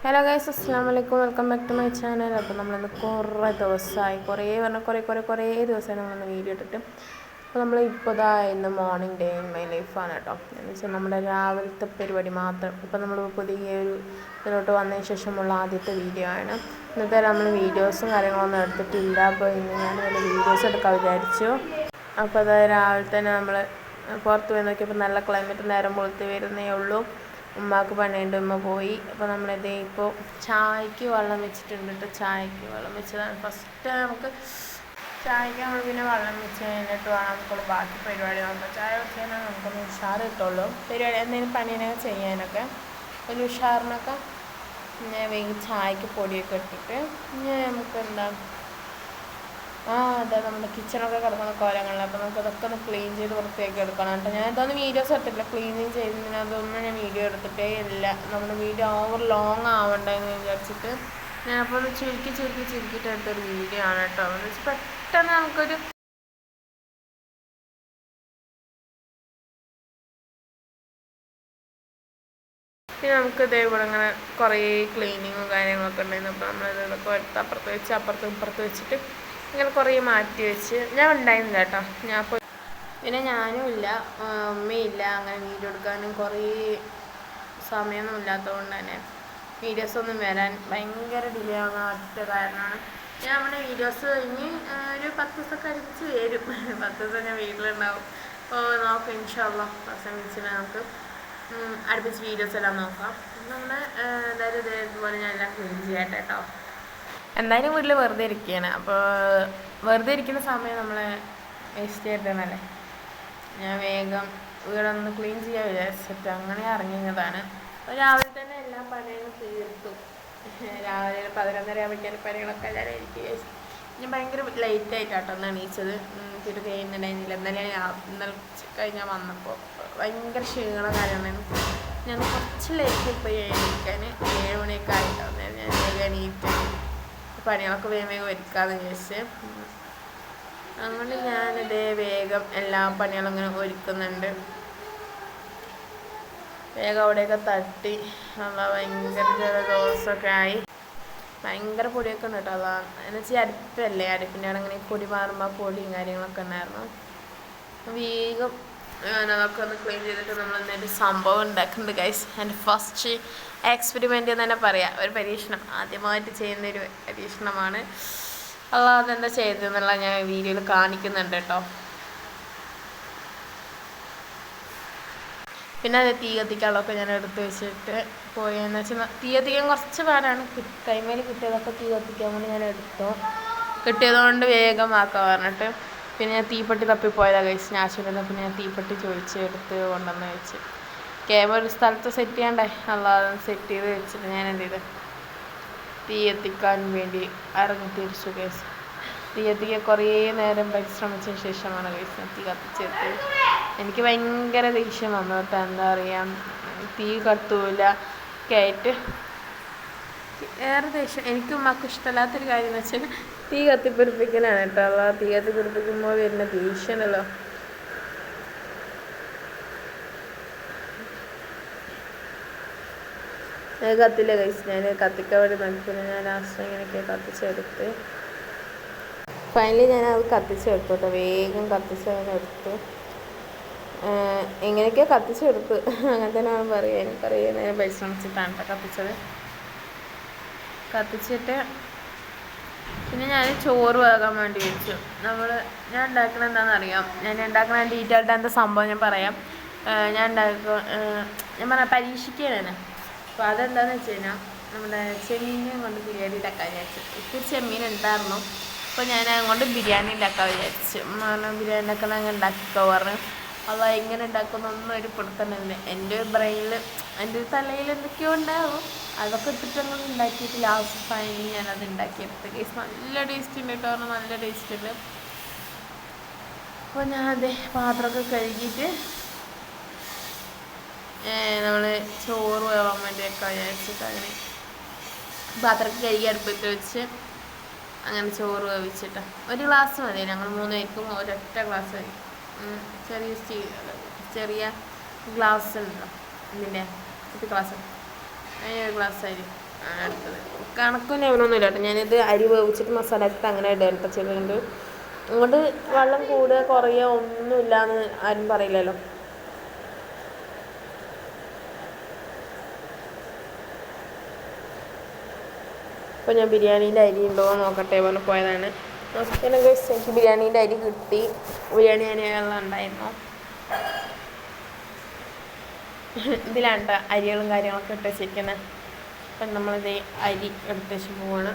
Hello guys, അസ്സാം വലൈക്കും. Welcome back to my channel. അപ്പോൾ നമ്മളിന്ന് കുറേ ദിവസമായി കുറേ ദിവസമായി നമ്മളൊന്ന് വീഡിയോ ഇട്ടിട്ട്. അപ്പോൾ നമ്മൾ ഇപ്പോൾ ഇന്ന് മോർണിംഗ് ഡേ ഇൻ മൈ ലൈഫാണ് കേട്ടോ. എന്ന് വെച്ചാൽ നമ്മുടെ രാവിലത്തെ പരിപാടി മാത്രം. ഇപ്പോൾ നമ്മൾ പുതിയൊരു ഇതിലോട്ട് വന്നതിന് ശേഷമുള്ള ആദ്യത്തെ വീഡിയോ ആണ്. ഇന്നത്തെ നമ്മൾ വീഡിയോസും കാര്യങ്ങളൊന്നും എടുത്തിട്ടില്ല. അപ്പോൾ ഇന്ന് ഞാൻ വല്ല വീഡിയോസ് എടുക്കാൻ വിചാരിച്ചു. അപ്പോൾ രാവിലെ തന്നെ നമ്മൾ പുറത്ത് പോയി നോക്കിയപ്പോൾ നല്ല ക്ലൈമറ്റ്, നേരം പൊളുത്ത് വരുന്നേ ഉള്ളൂ. ഉമ്മാക്ക് പണിയുണ്ട്, ഉമ്മ പോയി. അപ്പോൾ നമ്മളിതേ ഇപ്പോൾ ചായക്ക് വെള്ളം വെച്ചിട്ടുണ്ട് കേട്ടോ. ചായക്ക് വെള്ളം വെച്ചതാണ് ഫസ്റ്റ്. നമുക്ക് ചായക്ക് നമ്മൾ പിന്നെ വെള്ളം വെച്ച് കഴിഞ്ഞിട്ട് വേണം നമുക്കുള്ള ബാക്കി പരിപാടി നോക്കാം. ചായ വെച്ച് കഴിഞ്ഞാൽ നമുക്കൊന്ന് ഉഷാറ് കിട്ടുള്ളൂ. പരിപാടി എന്തെങ്കിലും പണിയൊക്കെ ചെയ്യാനൊക്കെ ഒരു ഉഷാറിനൊക്കെ. ഞാൻ വേഗം ചായക്ക് പൊടിയൊക്കെ ഇട്ടിട്ട് നമുക്ക് എന്താ അതെ, നമ്മുടെ കിച്ചണൊക്കെ കിടക്കുന്ന കോലങ്ങളിൽ. അപ്പോൾ നമുക്ക് അതൊക്കെ ഒന്ന് ക്ലീൻ ചെയ്ത് വൃത്തിയാക്കി എടുക്കണം കേട്ടോ. ഞാൻ ഇതൊന്നും വീഡിയോസ് എടുത്തിട്ടില്ല. ക്ലീനിങ് ചെയ്തതിന് അതൊന്നും ഞാൻ വീഡിയോ എടുത്തിട്ടേ ഇല്ല. നമ്മുടെ വീഡിയോ ഓവർ ലോങ് ആവണ്ടെന്ന് വിചാരിച്ചിട്ട് ഞാനപ്പോൾ ഒന്ന് ചുരുക്കിയിട്ട് എടുത്തൊരു വീഡിയോ ആണ് കേട്ടോ. എന്ന് വെച്ചാൽ പെട്ടെന്ന് നമുക്കൊരു പിന്നെ നമുക്ക് ഇതേപോലെ ഇങ്ങനെ കുറേ ക്ലീനിങ്ങും കാര്യങ്ങളൊക്കെ ഉണ്ടായിരുന്നു. അപ്പോൾ നമ്മളിതൊക്കെ എടുത്ത് അപ്പുറത്ത് വെച്ചിട്ട് ഇങ്ങനെ കുറേ മാറ്റി വെച്ച് ഞാൻ ഉണ്ടായിരുന്നില്ല കേട്ടോ. പിന്നെ ഞാനും ഇല്ല, ഉമ്മയില്ല. അങ്ങനെ വീഡിയോ എടുക്കാനും കുറേ സമയമൊന്നും ഇല്ലാത്തതുകൊണ്ട് തന്നെ വീഡിയോസൊന്നും വരാൻ ഭയങ്കര ഡിലേ ആവുന്ന ഒറ്റ കാരണമാണ്. ഞാൻ നമ്മുടെ വീഡിയോസ് കഴിഞ്ഞ് ഒരു 10 ദിവസമൊക്കെ അടുപ്പിച്ച് വരും. 10 ദിവസം ഞാൻ വീട്ടിലുണ്ടാവും. അപ്പോൾ നോക്കാം, ഇൻഷാ അല്ലാഹ് വിളിച്ചിട്ട് നമുക്ക് അടുപ്പിച്ച് വീഡിയോസ് എല്ലാം നോക്കാം. നമ്മൾ എന്തായാലും ഇതേപോലെ ഞാൻ എല്ലാം ക്ലീൻ ചെയ്യട്ടെ കേട്ടോ. എന്തായാലും വീട്ടിൽ വെറുതെ ഇരിക്കുകയാണ്. അപ്പോൾ വെറുതെ ഇരിക്കുന്ന സമയം നമ്മളെ വേസ്റ്റ് ചെയ്തിട്ടല്ലേ. ഞാൻ വേഗം വീടൊന്ന് ക്ലീൻ ചെയ്യാൻ വിചാരിച്ചിട്ട് അങ്ങനെ ഇറങ്ങിയതാണ്. അപ്പോൾ രാവിലെ തന്നെ എല്ലാ പണികളും തീർത്തു. രാവിലെ 11:30 ആകുമ്പോഴേക്കും പണികളൊക്കെ എല്ലാവരും എനിക്ക് ഞാൻ ഭയങ്കര ലേറ്റായിട്ടാട്ടോ ഒന്ന് എണീച്ചത്. തിരു കഴിയുന്നുണ്ടായിരുന്നില്ല. ഇന്നലെ കഴിഞ്ഞാൽ വന്നപ്പോൾ ഭയങ്കര ക്ഷീണം കാര്യമായിരുന്നു. ഞാൻ കുറച്ച് ലേറ്റായി പോയി എണീക്കാൻ. 7 മണിയൊക്കെ ആയിട്ടാണ് ഞാൻ വേഗം എണീറ്റ് പണികളൊക്കെ വേഗം ഒരുക്കാമെന്ന് വിചാരിച്ച്. അങ്ങനെ ഞാനിതേ വേഗം എല്ലാ പണികളും ഇങ്ങനെ ഒരുക്കുന്നുണ്ട്. വേഗം അവിടെയൊക്കെ തട്ടി ഭയങ്കര ജലദോഷമൊക്കെ ആയി. ഭയങ്കര പൊടിയൊക്കെ ഉണ്ട് കേട്ടോ. എന്ന് വെച്ചാൽ അടുപ്പല്ലേ, അടുപ്പിൻ്റെ അവിടെ അങ്ങനെ പൊടി മാറുമ്പോൾ പൊടിയും കാര്യങ്ങളൊക്കെ ഉണ്ടായിരുന്നു. വേഗം അതൊക്കെ ഒന്ന് ക്ലീൻ ചെയ്തിട്ട് നമ്മൾ എന്നൊരു സംഭവം ഉണ്ടാക്കുന്നുണ്ട് ഗൈസ്. എൻ്റെ ഫസ്റ്റ് എക്സ്പെരിമെൻ്റ് എന്ന് തന്നെ പറയാം. ഒരു പരീക്ഷണം, ആദ്യമായിട്ട് ചെയ്യുന്നൊരു പരീക്ഷണമാണ്. അതെന്താ ചെയ്തതെന്നുള്ള ഞാൻ വീഡിയോയിൽ കാണിക്കുന്നുണ്ട് കേട്ടോ. പിന്നെ അത് തീ കത്തിക്കാനുള്ളതൊക്കെ ഞാൻ എടുത്ത് വെച്ചിട്ട് പോയെന്ന് വെച്ചാൽ തീ കത്തിക്കാൻ കുറച്ച് പാടാണ്. കൈമേൽ കിട്ടിയതൊക്കെ തീ കത്തിക്കാൻ വേണ്ടി ഞാൻ എടുത്തു. കിട്ടിയതുകൊണ്ട് വേഗം ആക്കാൻ പറഞ്ഞിട്ട് പിന്നെ ഞാൻ തീപ്പെട്ടി തപ്പിപ്പോയതാണ് കഴിച്ച്. ആശുപത്രിയിൽ പിന്നെ ഞാൻ തീപ്പെട്ടി ചോദിച്ച് എടുത്ത് കൊണ്ടുവന്ന് വെച്ച് ക്യാമറ ഒരു സ്ഥലത്ത് സെറ്റ് ചെയ്യണ്ടേ. അല്ലാതെ സെറ്റ് ചെയ്ത് വെച്ചിട്ട് ഞാൻ എന്ത് ചെയ്ത് തീ എത്തിക്കാൻ വേണ്ടി ഇറങ്ങി തിരിച്ചു കേസ്. തീ എത്തിക്കാൻ കുറേ നേരം പരിശ്രമിച്ചതിന് ശേഷമാണ് കേസ് തീ കത്തിച്ചെത്തി. എനിക്ക് ഭയങ്കര ദേഷ്യം വന്നു കേട്ടോ. എന്താ പറയുക, തീ കത്തൂല ഒക്കെ ആയിട്ട് ഏറെ ദേഷ്യം. എനിക്കും ഉമ്മക്കും ഇഷ്ടമല്ലാത്തൊരു കാര്യം എന്ന് വെച്ചാൽ തീ കത്തിപ്പിടിപ്പിക്കലാണ് കേട്ടോ. തീ കത്തിപ്പിടിപ്പിക്കുമ്പോൾ വരുന്ന ദേഷ്യമാണല്ലോ. കത്തില്ല കഴിച്ച് ഞാൻ കത്തിക്കാൻ വേണ്ടി നോക്കിയിട്ട് ഞാൻ ലാസ്റ്റ് ഇങ്ങനെയൊക്കെ കത്തിച്ചെടുത്ത് ഫൈനലി ഞാൻ അത് കത്തിച്ചെടുത്തു കേട്ടോ. വേഗം കത്തിച്ചെടുത്ത് എങ്ങനെയൊക്കെയോ കത്തിച്ചെടുത്ത്. അങ്ങനെ തന്നെ വേണം പറയാൻ. എനിക്കറിയാൻ ഞാൻ പരിശ്രമിച്ചിട്ടാണ് കേട്ടോ കത്തിച്ചിട്ട് പിന്നെ ഞാൻ ചോറ് വേകാൻ വേണ്ടി വെച്ചു. ഞാൻ ഉണ്ടാക്കുന്നത് എന്താണെന്നറിയാം. ഞാൻ ഉണ്ടാക്കുന്ന ഡീറ്റെയിൽഡ് എന്താ സംഭവം ഞാൻ പറയാം. ഞാൻ പറയാം പരീക്ഷിക്കുകയാണ്. അപ്പോൾ അതെന്താണെന്ന് വെച്ച് കഴിഞ്ഞാൽ നമ്മുടെ ചെമ്മീനെ കൊണ്ട് ബിരിയാണി ഉണ്ടാക്കാൻ വിചാരിച്ചു. ഇപ്പോൾ ചെമ്മീൻ ഉണ്ടായിരുന്നു. അപ്പോൾ ഞാൻ അതുകൊണ്ട് ബിരിയാണി ഉണ്ടാക്കാൻ വിചാരിച്ചു. ബിരിയാണി ഉണ്ടാക്കുന്ന അങ്ങനെ ഉണ്ടാക്കിക്കോ പറഞ്ഞു. അത് എങ്ങനെ ഉണ്ടാക്കുന്നൊന്നും ഒരു പിടുത്തമില്ല. എൻ്റെ ബ്രെയിനിൽ എൻ്റെ തലയിൽ എന്തൊക്കെയോ ഉണ്ടാവും. അതൊക്കെ ഇട്ടിട്ടൊന്നും ഉണ്ടാക്കിയിട്ട് ലാസ്റ്റ് ഫൈനലി ഞാനത് ഉണ്ടാക്കിയെടുത്ത് കേസ് നല്ല ടേസ്റ്റ് ഉണ്ട് കേട്ടോ. പറഞ്ഞാൽ നല്ല ടേസ്റ്റ് ഉണ്ട്. അപ്പോൾ ഞാൻ അതേ പാത്രമൊക്കെ കഴുകിയിട്ട് നമ്മൾ ചോറ് വേവാൻ വേണ്ടിയൊക്കെ വിചാരിച്ചിട്ട് അങ്ങനെ പാത്രമൊക്കെ കഴുകി അടുപ്പത്ത് വെച്ച് അങ്ങനെ ചോറ് വേവിച്ചിട്ട് 1 ഗ്ലാസ് മതി. ഞങ്ങൾ 3 പേർക്കും ഒരൊറ്റ ഗ്ലാസ് മതി. ചെറിയ ഗ്ലാസ് ഉണ്ടോ ഇതിൻ്റെ 1 ഗ്ലാസ്, അതിന് 1 ഗ്ലാസ് അരി അടുത്തത് കണക്കും ലെവലൊന്നുമില്ല കേട്ടോ. ഞാനിത് അരി വേവിച്ചിട്ട് മസാല ആക്കിയിട്ട് അങ്ങനെ ഇടേണ്ട ചെയ്തിട്ടുണ്ട്. അതുകൊണ്ട് വെള്ളം കൂടുക കുറയുക ഒന്നുമില്ലാന്ന് ആരും പറയില്ലല്ലോ. അപ്പോൾ ഞാൻ ബിരിയാണീൻ്റെ അരി ഉണ്ടോ നോക്കട്ടെ പോലെ പോയതാണ്. പിന്നെ എനിക്ക് ബിരിയാണീൻ്റെ അരി കിട്ടി. ബിരിയാണി അരിയെല്ലാം ഉണ്ടായിരുന്നു. ഇതിലാണ് അരികളും കാര്യങ്ങളൊക്കെ ഇട്ട് വെച്ചിരിക്കുന്നത്. അപ്പം നമ്മളിത് അരി എടുത്ത് വെച്ച് പോവാണ്.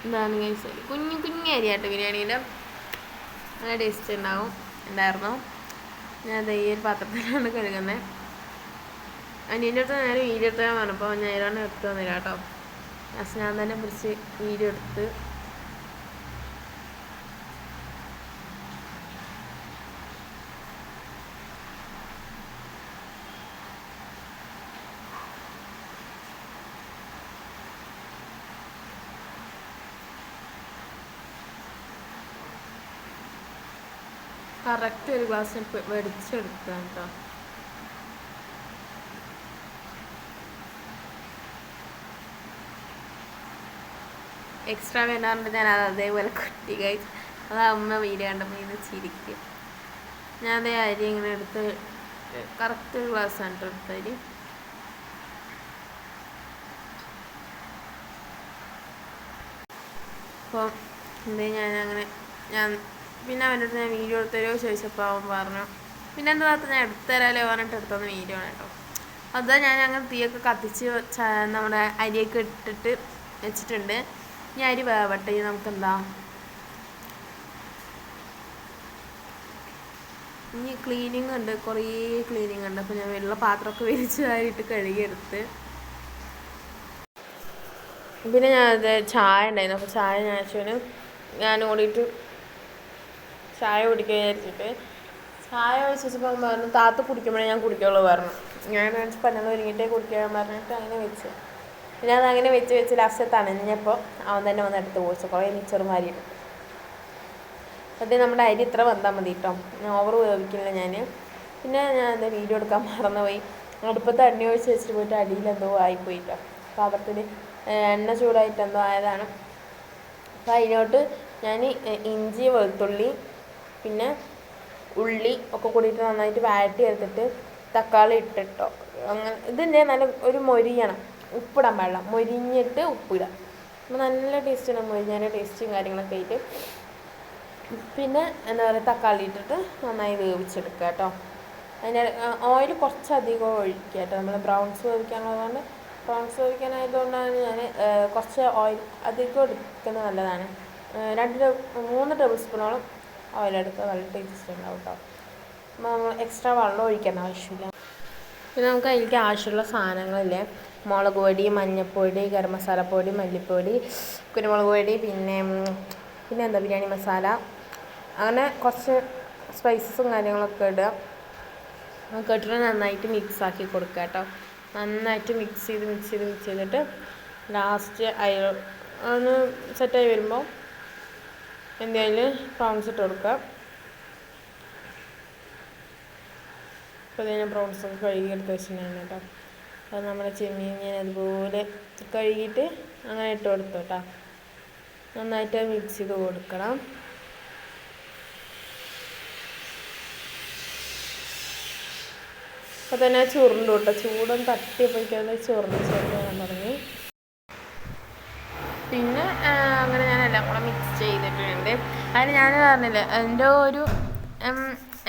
എന്താണ് കഴിച്ചത് കുഞ്ഞു കുഞ്ഞു അരിയാട്ടോ ബിരിയാണീൻ്റെ. നല്ല ടേസ്റ്റ് ഉണ്ടായിരുന്നു. ഞാൻ ഈ ഒരു പാത്രത്തിലാണ് കഴുകുന്നത്. അനിയൻ്റെ അടുത്ത് നേരെ വീഡിയോ എടുത്താൽ പറഞ്ഞപ്പോൾ ഞാൻ ഏതാണ് എടുത്തു തന്നില്ല കേട്ടോ. പക്ഷെ ഞാൻ തന്നെ പിടിച്ച് വീഡിയോ എടുത്ത് കറക്റ്റ് ഒരു ഗ്ലാസ് വെടിച്ചെടുക്കാം കേട്ടോ. എക്സ്ട്രാ വേണ്ടാറുണ്ട് ഞാൻ അതേപോലെ കുട്ടി കഴിച്ച് അത് അമ്മ വീഡിയോ കണ്ടപ്പോൾ ഇത് ചിരിക്കും. ഞാൻ അതേ അരി ഇങ്ങനെ എടുത്ത് കറക്റ്റ് ഒരു ഗ്ലാസ്സാണ് കേട്ടോ എടുത്ത അരി. അപ്പോൾ ഞാൻ പിന്നെ അവൻ്റെ അടുത്ത് ഞാൻ വീഡിയോ എടുത്തരോ ചോദിച്ചപ്പോൾ അവൻ പറഞ്ഞു പിന്നെ എന്താ ഞാൻ എടുത്തുതരാലോ പറഞ്ഞിട്ട് എടുത്തുന്ന വീഡിയോ ആണ് കേട്ടോ. അതാ ഞാൻ അങ്ങനെ തീയൊക്കെ കത്തിച്ച് നമ്മുടെ അരിയൊക്കെ ഇട്ടിട്ട് വെച്ചിട്ടുണ്ട്. ഇനി അരി വേവട്ടെ. നമുക്കെന്താ ഇനി ക്ലീനിങ് ഉണ്ട്, കുറേ ക്ലീനിങ് ഉണ്ട്. അപ്പോൾ ഞാൻ വെള്ള പാത്രമൊക്കെ വിരിച്ചതായിട്ട് കഴുകിയെടുത്ത്. പിന്നെ ഞാൻ ചായ ഉണ്ടായിരുന്നു. അപ്പോൾ ചായ ഞാൻ ഓടിയിട്ട് ചായ കുടിക്കുക വിചാരിച്ചിട്ട് ചായ വെച്ചപ്പോൾ പറഞ്ഞു താത്ത കുടിക്കുമ്പോഴേ ഞാൻ കുടിക്കുള്ളൂ പറഞ്ഞു. ഞാൻ പന്നൽ ഒരുങ്ങിയിട്ടേ കുടിക്കാൻ പറഞ്ഞിട്ട് അങ്ങനെ വെച്ച്. പിന്നെ അതങ്ങനെ വെച്ച് ലാസ്റ്റ് തണഞ്ഞപ്പോൾ അവൻ തന്നെ വന്ന് എടുത്ത് പോച്ചു. കുറേ മിച്ചറും കാര്യമില്ല. അത് നമ്മുടെ അരി ഇത്ര വന്നാൽ മതി കേട്ടോ. ഞാൻ ഓവർ വേവിക്കില്ല ഞാൻ. പിന്നെ ഞാൻ എന്താ വീഡിയോ എടുക്കാൻ മറന്നുപോയി. അടുപ്പത്ത് എണ്ണ ഒഴിച്ച് വെച്ചിട്ട് പോയിട്ട് അടിയിലെന്തോ ആയിപ്പോയി കേട്ടോ. പാത്രത്തിൽ എണ്ണ ചൂടായിട്ട് എന്തോ ആയതാണ്. അപ്പോൾ അതിനോട്ട് ഞാൻ ഇഞ്ചി വെളുത്തുള്ളി പിന്നെ ഉള്ളി ഒക്കെ കൂടിയിട്ട് നന്നായിട്ട് വഴറ്റി എടുത്തിട്ട് തക്കാളി ഇട്ടിട്ടോ. അങ്ങനെ ഇതിൻ്റെ നല്ല ഒരു മൊരിയണം. ഉപ്പിടാൻ പാടില്ല, മൊരിഞ്ഞിട്ട് ഉപ്പിടുക. അപ്പോൾ നല്ല ടേസ്റ്റാണ് മൊരിഞ്ഞതിൻ്റെ ടേസ്റ്റും കാര്യങ്ങളൊക്കെ ആയിട്ട്. പിന്നെ എന്താ പറയുക തക്കാളി ഇട്ടിട്ട് നന്നായി വേവിച്ചെടുക്കുക കേട്ടോ. അതിൻ്റെ ഓയിൽ കുറച്ചധികം ഒഴിക്കുക കേട്ടോ. നമ്മൾ ബ്രൗൺസ് വേവിക്കാനുള്ളതുകൊണ്ട് പ്രോൺസ് വേവിക്കാനായതുകൊണ്ടാണ് ഞാൻ കുറച്ച് ഓയിൽ അധികം എടുക്കുന്നത് നല്ലതാണ്. 3 ടേബിൾ സ്പൂണോളം ഓയിലെടുക്കുക. നല്ല ടേസ്റ്റ് ഉണ്ടാവും കേട്ടോ. നമ്മൾ എക്സ്ട്രാ വെള്ളം ഒഴിക്കാൻ ആവശ്യമില്ല. പിന്നെ നമുക്ക് അതിലേക്ക് ആവശ്യമുള്ള സാധനങ്ങളില്ലേ, മുളക് പൊടി, മഞ്ഞൾപ്പൊടി, ഗരം മസാലപ്പൊടി, മല്ലിപ്പൊടി, കുരുമുളക് പൊടി, പിന്നെ എന്താ ബിരിയാണി മസാല, അങ്ങനെ കുറച്ച് സ്പൈസസും കാര്യങ്ങളൊക്കെ ഇടുക. ഇട്ടിട്ട് നന്നായിട്ട് മിക്സാക്കി കൊടുക്കുക കേട്ടോ. നന്നായിട്ട് മിക്സ് ചെയ്തിട്ട് ലാസ്റ്റ് ഒന്ന് സെറ്റായി വരുമ്പോൾ എന്തായാലും പ്രോൺസ് ഇട്ട് കൊടുക്കുക. അപ്പോൾ ഞാൻ പ്രോൺസൊക്കെ കഴുകി എടുത്ത് വെച്ചിട്ടുണ്ടായിരുന്നു കേട്ടോ. അത് നമ്മുടെ ചെമ്മീൻ ഞാൻ അതുപോലെ കഴുകിയിട്ട് അങ്ങനെ ഇട്ട് കൊടുത്തു കേട്ടോ. നന്നായിട്ട് മിക്സ് ചെയ്ത് കൊടുക്കണം. അപ്പോൾ തന്നെ ചുരുണ്ട് കേട്ടോ. ചൂടൊന്ന് തട്ടിയപ്പോഴേക്കും ചുരുണ്ട് വരാൻ തുടങ്ങി. പിന്നെ അങ്ങനെ ഞാനെല്ലാം കൂടെ മിക്സ് ചെയ്തിട്ടുണ്ട്. അതിന് ഞാൻ പറഞ്ഞില്ല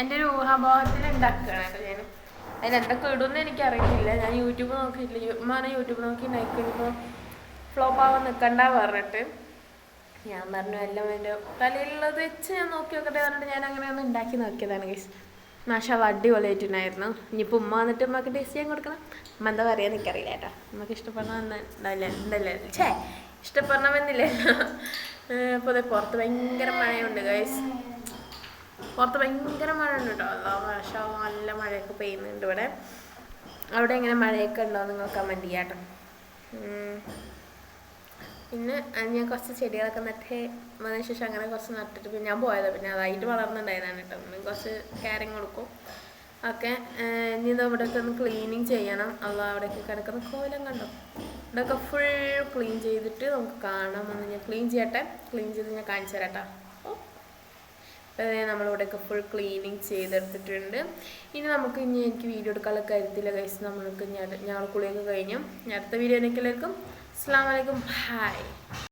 എൻ്റെ ഒരു ഊഹാഭാവത്തിൽ ഉണ്ടാക്കുകയാണ് കേട്ടോ ഞാൻ. അതിനെന്തൊക്കെ ഇടുമെന്ന് എനിക്കറിയില്ല. ഞാൻ യൂട്യൂബ് നോക്കിയിട്ടില്ല. യൂട്യൂബ് നോക്കി ഉണ്ടാക്കിയപ്പോൾ ഫ്ലോപ്പാവാൻ നിൽക്കണ്ട പറഞ്ഞിട്ട് ഞാൻ പറഞ്ഞു എല്ലാം എൻ്റെ തലയിലുള്ളത് വെച്ച് ഞാൻ നോക്കി നോക്കട്ടെ പറഞ്ഞിട്ട് ഞാൻ അങ്ങനെ ഒന്ന് ഉണ്ടാക്കി നോക്കിയതാണ് ഗൈസ്. മാഷാഅല്ലാഹ് അടിപൊളിയായിട്ടുണ്ടായിരുന്നു. ഇനിയിപ്പോൾ ഉമ്മ വന്നിട്ട് ഉമ്മക്ക് ടേസ്റ്റ് ചെയ്യാൻ കൊടുക്കണം. ഉമ്മ എന്താ പറയുക എനിക്കറിയില്ല കേട്ടോ. നമുക്ക് ഇഷ്ടപ്പെടണമെന്നുണ്ടല്ലേ ഇഷ്ടപ്പെടണമെന്നില്ലല്ലോ. അപ്പോൾ അതെ പുറത്ത് ഭയങ്കര മഴയുണ്ട് ഗൈസ്. പുറത്ത് ഭയങ്കര മഴ ഉണ്ട് കേട്ടോ. മാഷാഅല്ലാഹ് നല്ല മഴയൊക്കെ പെയ്യുന്നുണ്ട് ഇവിടെ. അവിടെ എങ്ങനെ മഴയൊക്കെ ഉണ്ടോ നിങ്ങൾ കമൻറ്റ് ചെയ്യാം കേട്ടോ. പിന്നെ ഞാൻ കുറച്ച് ചെടികളൊക്കെ വന്നതിന് ശേഷം അങ്ങനെ കുറച്ച് നട്ടിട്ട് പിന്നെ ഞാൻ പോയത് പിന്നെ അതായിട്ട് വളർന്നുണ്ടായതാണ് കേട്ടോ. കുറച്ച് കെയറിങ് കൊടുക്കും. ഓക്കെ. ഇനി ഇത് ഇവിടെയൊക്കെ ഒന്ന് ക്ലീനിങ് ചെയ്യണം. അവിടെയൊക്കെ കിടക്കുന്ന കോലം കണ്ടോ, ഇവിടെയൊക്കെ ഫുൾ ക്ലീൻ ചെയ്തിട്ട് നമുക്ക് കാണാം. ഒന്ന് ഞാൻ ക്ലീൻ ചെയ്യട്ടെ, ക്ലീൻ ചെയ്ത് ഞാൻ കാണിച്ചു തരാം കേട്ടോ. നമ്മളിവിടെയൊക്കെ ഫുൾ ക്ലീനിങ് ചെയ്തെടുത്തിട്ടുണ്ട്. ഇനി എനിക്ക് വീഡിയോ എടുക്കാനുള്ള കാര്യത്തില്ല ഗൈസ്. ഞങ്ങൾ കുളിയൊക്കെ കഴിഞ്ഞു. അടുത്ത വീഡിയോയിലേക്കും അസ്സലാമു അലൈക്കും, ഹായ്.